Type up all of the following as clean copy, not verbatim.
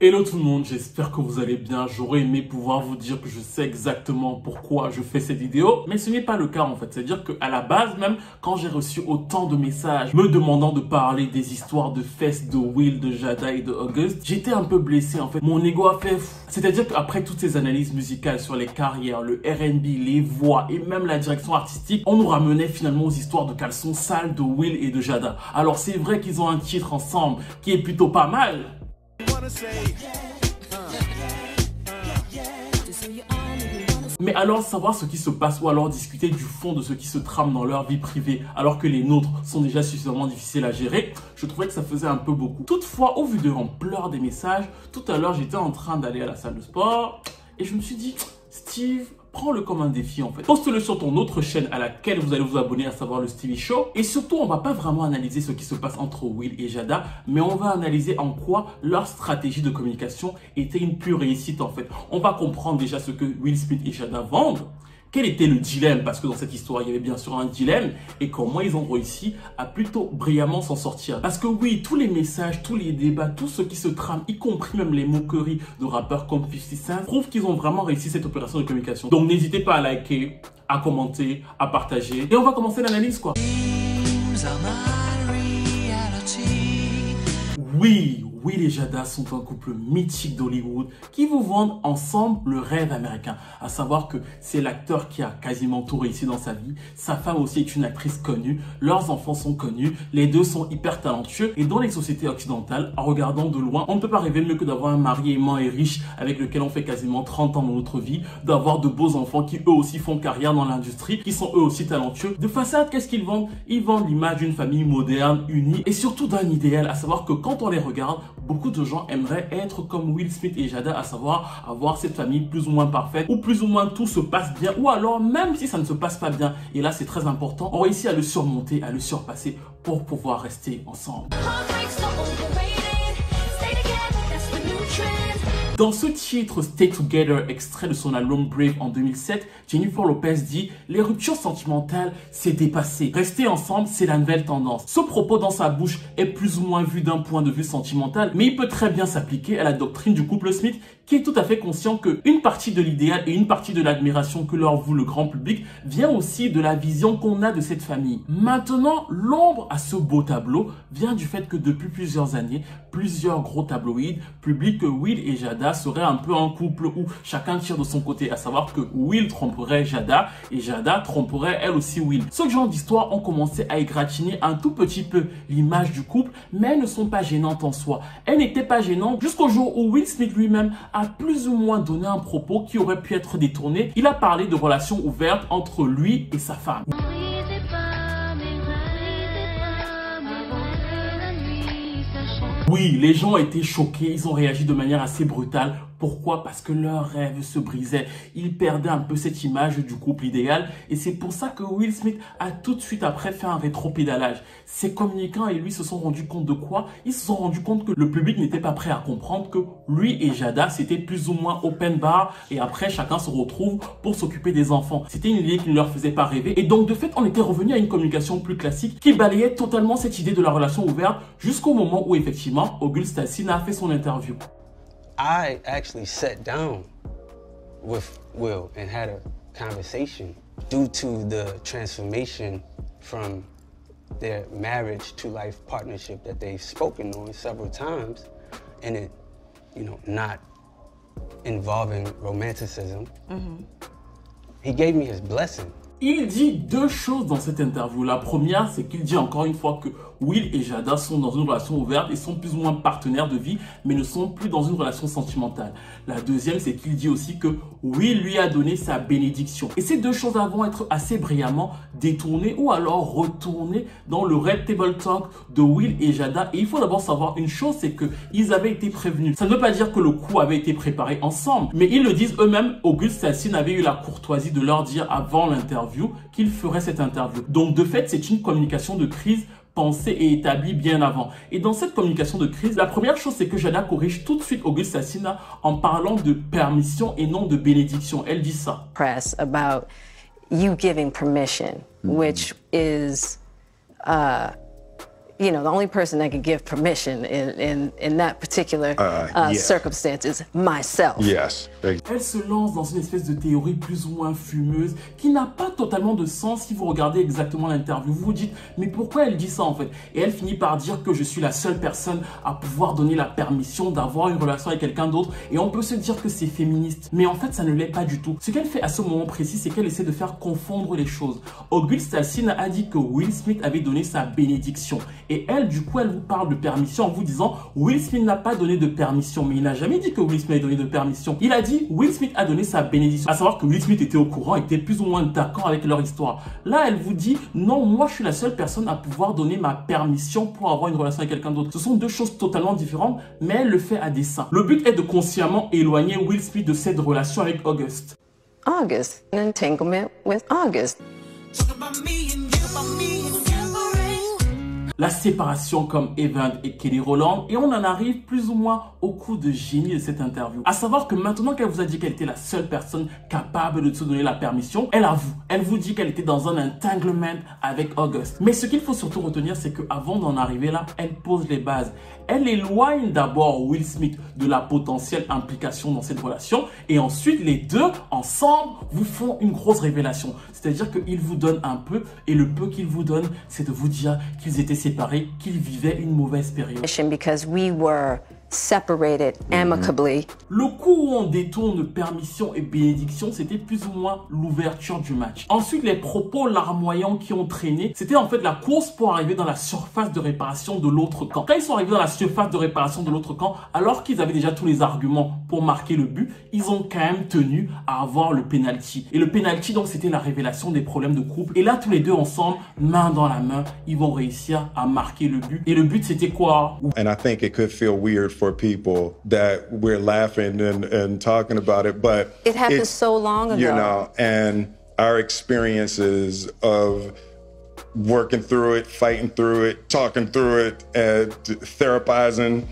Hello tout le monde, j'espère que vous allez bien. J'aurais aimé pouvoir vous dire que je sais exactement pourquoi je fais cette vidéo, mais ce n'est pas le cas en fait. C'est-à-dire qu'à la base même, quand j'ai reçu autant de messages me demandant de parler des histoires de fesses de Will, de Jada et de August, j'étais un peu blessé en fait. Mon ego a fait fou. C'est-à-dire qu'après toutes ces analyses musicales sur les carrières, le R&B, les voix et même la direction artistique, on nous ramenait finalement aux histoires de caleçons sales de Will et de Jada. Alors c'est vrai qu'ils ont un titre ensemble qui est plutôt pas mal. Mais alors savoir ce qui se passe ou alors discuter du fond de ce qui se trame dans leur vie privée alors que les nôtres sont déjà suffisamment difficiles à gérer, je trouvais que ça faisait un peu beaucoup. Toutefois, au vu de l'ampleur des messages, tout à l'heure j'étais en train d'aller à la salle de sport et je me suis dit, Steve, prends-le comme un défi en fait. Poste-le sur ton autre chaîne à laquelle vous allez vous abonner, à savoir le Stevie Show. Et surtout, on va pas vraiment analyser ce qui se passe entre Will et Jada, mais on va analyser en quoi leur stratégie de communication était une pure réussite en fait. On va comprendre déjà ce que Will Smith et Jada vendent. Quel était le dilemme? Parce que dans cette histoire, il y avait bien sûr un dilemme. Et comment ils ont réussi à plutôt brillamment s'en sortir. Parce que oui, tous les messages, tous les débats, tout ce qui se trame, y compris même les moqueries de rappeurs comme 50 Cent, prouvent qu'ils ont vraiment réussi cette opération de communication. Donc n'hésitez pas à liker, à commenter, à partager. Et on va commencer l'analyse quoi. Oui, Will et Jada sont un couple mythique d'Hollywood qui vous vendent ensemble le rêve américain. À savoir que c'est l'acteur qui a quasiment tout réussi dans sa vie. Sa femme aussi est une actrice connue. Leurs enfants sont connus. Les deux sont hyper talentueux. Et dans les sociétés occidentales, en regardant de loin, on ne peut pas rêver mieux que d'avoir un mari aimant et riche avec lequel on fait quasiment 30 ans dans notre vie. D'avoir de beaux enfants qui eux aussi font carrière dans l'industrie, qui sont eux aussi talentueux. De façade, qu'est-ce qu'ils vendent? Ils vendent l'image d'une famille moderne, unie et surtout d'un idéal. À savoir que quand on les regarde, beaucoup de gens aimeraient être comme Will Smith et Jada, à savoir avoir cette famille plus ou moins parfaite, ou plus ou moins tout se passe bien, ou alors même si ça ne se passe pas bien, et là c'est très important, on réussit à le surmonter, à le surpasser pour pouvoir rester ensemble. Dans ce titre Stay Together, extrait de son album Brave en 2007, Jennifer Lopez dit « Les ruptures sentimentales, c'est dépassé. Rester ensemble, c'est la nouvelle tendance. » Ce propos dans sa bouche est plus ou moins vu d'un point de vue sentimental, mais il peut très bien s'appliquer à la doctrine du couple Smith qui est tout à fait conscient qu'une partie de l'idéal et une partie de l'admiration que leur voue le grand public vient aussi de la vision qu'on a de cette famille. Maintenant, l'ombre à ce beau tableau vient du fait que depuis plusieurs années, plusieurs gros tabloïds publient que Will et Jada seraient un peu un couple où chacun tire de son côté, à savoir que Will tromperait Jada et Jada tromperait elle aussi Will. Ce genre d'histoires ont commencé à égratigner un tout petit peu l'image du couple, mais elles ne sont pas gênantes en soi. Elles n'étaient pas gênantes jusqu'au jour où Will Smith lui-même a plus ou moins donné un propos qui aurait pu être détourné. Il a parlé de relations ouvertes entre lui et sa femme. Oui, les gens ont été choqués, ils ont réagi de manière assez brutale. Pourquoi? Parce que leur rêve se brisait. Ils perdaient un peu cette image du couple idéal. Et c'est pour ça que Will Smith a tout de suite après fait un rétropédalage. Ses communicants et lui se sont rendus compte de quoi? Ils se sont rendus compte que le public n'était pas prêt à comprendre que lui et Jada, c'était plus ou moins open bar. Et après, chacun se retrouve pour s'occuper des enfants. C'était une idée qui ne leur faisait pas rêver. Et donc, de fait, on était revenu à une communication plus classique qui balayait totalement cette idée de la relation ouverte jusqu'au moment où, effectivement, August Alsina a fait son interview. I actually sat down with Will and had a conversation due to the transformation from their marriage to life partnership that they've spoken on several times, and it, you know, not involving romanticism. He gave me his blessing. Il dit deux choses dans cette interview. La première, c'est qu'il dit encore une fois que Will et Jada sont dans une relation ouverte et sont plus ou moins partenaires de vie, mais ne sont plus dans une relation sentimentale. La deuxième, c'est qu'il dit aussi que Will lui a donné sa bénédiction. Et ces deux choses vont être assez brillamment détournées ou alors retournées dans le Red Table Talk de Will et Jada. Et il faut d'abord savoir une chose, c'est qu'ils avaient été prévenus. Ça ne veut pas dire que le coup avait été préparé ensemble, mais ils le disent eux-mêmes. August Alsina avait eu la courtoisie de leur dire avant l'interview qu'il ferait cette interview. Donc de fait, c'est une communication de crise pensée et établie bien avant. Et dans cette communication de crise, la première chose, c'est que Jada corrige tout de suite August Alsina en parlant de permission et non de bénédiction. Elle dit ça. Press about you giving permission, which is you know, the only person that can give permission in that particular circumstance is myself. Yes. Elle se lance dans une espèce de théorie plus ou moins fumeuse qui n'a pas totalement de sens si vous regardez exactement l'interview. Vous vous dites, mais pourquoi elle dit ça en fait? Et elle finit par dire que je suis la seule personne à pouvoir donner la permission d'avoir une relation avec quelqu'un d'autre. Et on peut se dire que c'est féministe. Mais en fait, ça ne l'est pas du tout. Ce qu'elle fait à ce moment précis, c'est qu'elle essaie de faire confondre les choses. Auguste Alsina a dit que Will Smith avait donné sa bénédiction. Et elle, du coup, elle vous parle de permission en vous disant Will Smith n'a pas donné de permission. Mais il n'a jamais dit que Will Smith a donné de permission. Il a dit Will Smith a donné sa bénédiction. À savoir que Will Smith était au courant, était plus ou moins d'accord avec leur histoire. Là, elle vous dit non, moi, je suis la seule personne à pouvoir donner ma permission pour avoir une relation avec quelqu'un d'autre. Ce sont deux choses totalement différentes, mais elle le fait à dessein. Le but est de consciemment éloigner Will Smith de cette relation avec August. August, an entanglement with August. La séparation comme Evan et Kelly Rowland, et on en arrive plus ou moins au coup de génie de cette interview. À savoir que maintenant qu'elle vous a dit qu'elle était la seule personne capable de se donner la permission, elle avoue, elle vous dit qu'elle était dans un entanglement avec August. Mais ce qu'il faut surtout retenir, c'est qu'avant d'en arriver là, elle pose les bases. Elle éloigne d'abord Will Smith de la potentielle implication dans cette relation, et ensuite les deux ensemble vous font une grosse révélation. C'est-à-dire qu'ils vous donnent un peu, et le peu qu'ils vous donnent, c'est de vous dire qu'ils étaient séparés, qu'ils vivaient une mauvaise période. Because we were separated amicably. Le coup où on détourne permission et bénédiction, c'était plus ou moins l'ouverture du match. Ensuite, les propos larmoyants qui ont traîné, c'était en fait la course pour arriver dans la surface de réparation de l'autre camp. Quand ils sont arrivés dans la surface de réparation de l'autre camp, alors qu'ils avaient déjà tous les arguments pour marquer le but, ils ont quand même tenu à avoir le penalty. Et le penalty, donc, c'était la révélation des problèmes de couple. Et là, tous les deux ensemble, main dans la main, ils vont réussir à marquer le but. Et le but, c'était quoi? And I think it could feel weird for people that we're laughing and talking about it, but it happened so long ago. You know, and our experiences of working through it, fighting through it, talking through it, and therapizing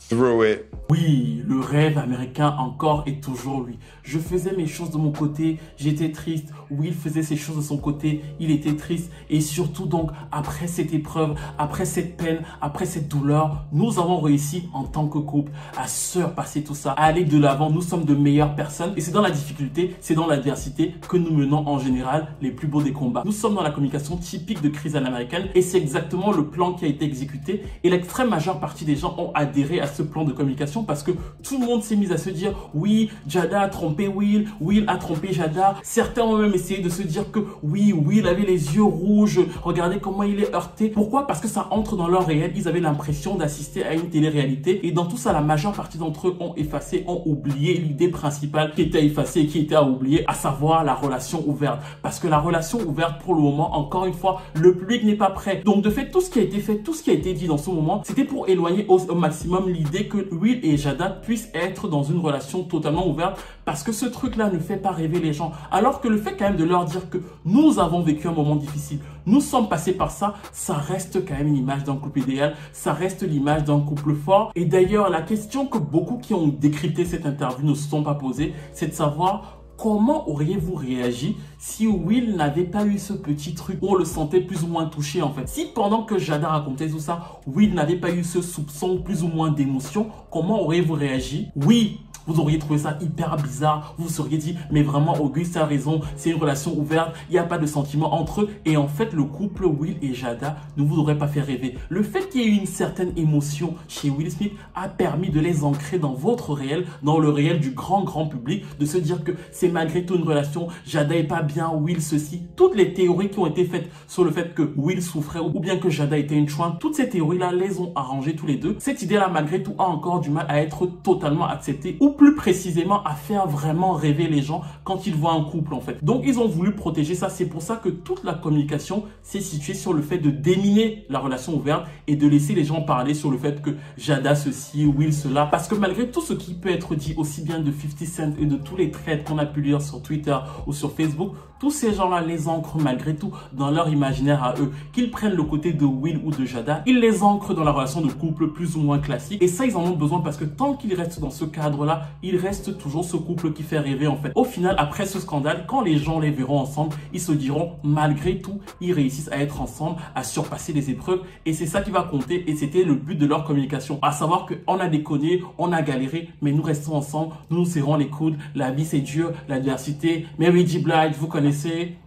through it. Oui, le rêve américain encore et toujours lui. Je faisais mes choses de mon côté, j'étais triste. Will faisait ses choses de son côté, il était triste. Et surtout donc, après cette épreuve, après cette peine, après cette douleur, nous avons réussi en tant que couple à surpasser tout ça, à aller de l'avant. Nous sommes de meilleures personnes. Et c'est dans la difficulté, c'est dans l'adversité que nous menons en général les plus beaux des combats. Nous sommes dans la communication typique de crise à l'américaine et c'est exactement le plan qui a été exécuté. Et l'extrême majeure partie des gens ont adhéré à ce plan de communication parce que tout le monde s'est mis à se dire oui, Jada a trompé Will, Will a trompé Jada. Certains ont même essayé de se dire que oui, Will avait les yeux rouges, regardez comment il est heurté. Pourquoi? Parce que ça entre dans leur réel. Ils avaient l'impression d'assister à une télé-réalité et dans tout ça, la majeure partie d'entre eux ont effacé, ont oublié l'idée principale qui était effacée et qui était à oublier, à savoir la relation ouverte. Parce que la relation ouverte, pour le moment, encore une fois, le public n'est pas prêt. Donc de fait, tout ce qui a été fait, tout ce qui a été dit dans ce moment, c'était pour éloigner au maximum l'idée que Will et Jada puissent être dans une relation totalement ouverte parce que ce truc-là ne fait pas rêver les gens. Alors que le fait quand même de leur dire que nous avons vécu un moment difficile, nous sommes passés par ça, ça reste quand même une image d'un couple idéal, ça reste l'image d'un couple fort. Et d'ailleurs, la question que beaucoup qui ont décrypté cette interview ne se sont pas posées, c'est de savoir comment auriez-vous réagi si Will n'avait pas eu ce petit truc où on le sentait plus ou moins touché en fait? Si pendant que Jada racontait tout ça, Will n'avait pas eu ce soupçon plus ou moins d'émotion, comment auriez-vous réagi? Oui, vous auriez trouvé ça hyper bizarre, vous vous seriez dit mais vraiment Auguste a raison, c'est une relation ouverte, il n'y a pas de sentiment entre eux. Et en fait le couple Will et Jada ne vous aurait pas fait rêver. Le fait qu'il y ait eu une certaine émotion chez Will Smith a permis de les ancrer dans votre réel, dans le réel du grand public, de se dire que c'est malgré tout une relation, Jada est pas bien, Will ceci. Toutes les théories qui ont été faites sur le fait que Will souffrait ou bien que Jada était une chouin, toutes ces théories là les ont arrangées tous les deux. Cette idée là malgré tout a encore du mal à être totalement acceptée ou plus précisément à faire vraiment rêver les gens quand ils voient un couple en fait. Donc ils ont voulu protéger ça. C'est pour ça que toute la communication s'est située sur le fait de déminer la relation ouverte et de laisser les gens parler sur le fait que Jada ceci, Will cela. Parce que malgré tout ce qui peut être dit aussi bien de 50 Cent et de tous les threads qu'on a pu lire sur Twitter ou sur Facebook, tous ces gens-là les ancrent malgré tout dans leur imaginaire à eux. Qu'ils prennent le côté de Will ou de Jada, ils les ancrent dans la relation de couple plus ou moins classique. Et ça, ils en ont besoin parce que tant qu'ils restent dans ce cadre-là, il reste toujours ce couple qui fait rêver en fait. Au final, après ce scandale, quand les gens les verront ensemble, ils se diront malgré tout, ils réussissent à être ensemble, à surpasser les épreuves et c'est ça qui va compter et c'était le but de leur communication. À savoir qu'on a déconné, on a galéré, mais nous restons ensemble, nous nous serrons les coudes, la vie c'est dur, l'adversité. Mary J. Blige, vous connaissez?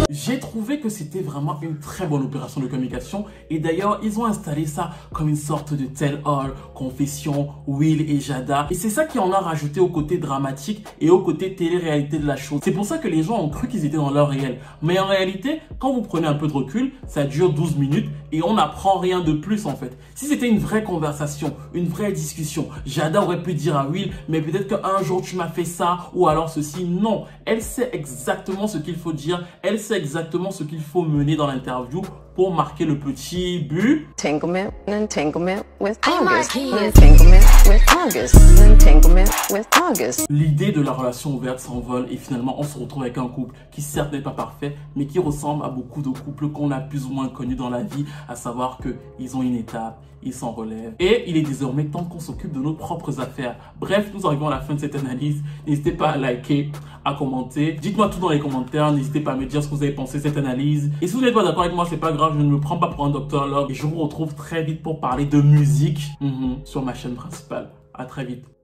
J'ai trouvé que c'était vraiment une très bonne opération de communication et d'ailleurs ils ont installé ça comme une sorte de tell-all, confession, Will et Jada et c'est ça qui en a rajouté au côté dramatique et au côté télé-réalité de la chose. C'est pour ça que les gens ont cru qu'ils étaient dans leur réel. Mais en réalité, quand vous prenez un peu de recul, ça dure 12 minutes et on n'apprend rien de plus en fait. Si c'était une vraie conversation, une vraie discussion, Jada aurait pu dire à Will, mais peut-être qu'un jour tu m'as fait ça ou alors ceci. Non, elle sait exactement ce qu'il faut dire, elle sait exactement ce qu'il faut mener dans l'interview pour marquer le petit but. Entanglement with August. Entanglement with August. Entanglement with August. L'idée de la relation ouverte s'envole et finalement on se retrouve avec un couple qui certes n'est pas parfait mais qui ressemble à beaucoup de couples qu'on a plus ou moins connus dans la vie, à savoir qu'ils ont une étape, ils s'en relèvent et il est désormais temps qu'on s'occupe de nos propres affaires. Bref, nous arrivons à la fin de cette analyse. N'hésitez pas à liker, à commenter. Dites-moi tout dans les commentaires. N'hésitez pas à me dire ce que vous avez pensé de cette analyse. Et si vous n'êtes pas d'accord avec moi, c'est pas grave. Je ne me prends pas pour un docteur Love. Et je vous retrouve très vite pour parler de musique sur ma chaîne principale. À très vite.